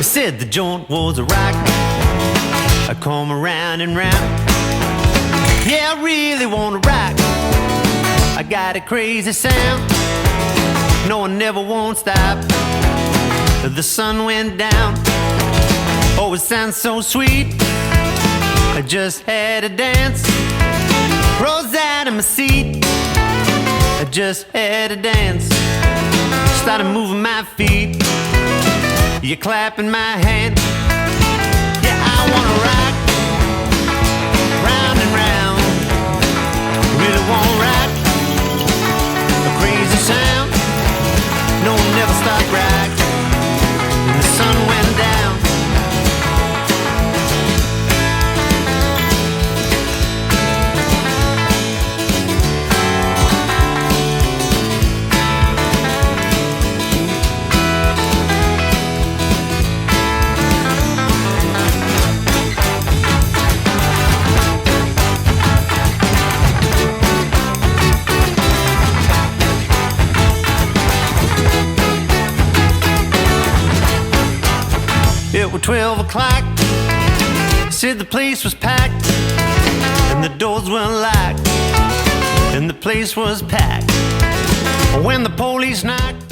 They said the joint was a rock. I come around and round. Yeah, I really wanna rock. I got a crazy sound. No, I never won't stop. The sun went down. Oh, it sounds so sweet. I just had a dance. Rose out of my seat. I just had a dance. Started moving my feet. You're clapping my hand. Yeah, I wanna rock. Round and round. Really wanna rock. A crazy sound. No, never stop rock. And the sun went down. It was 12 o'clock. Said the place was packed and the doors were locked and the place was packed. When the police knocked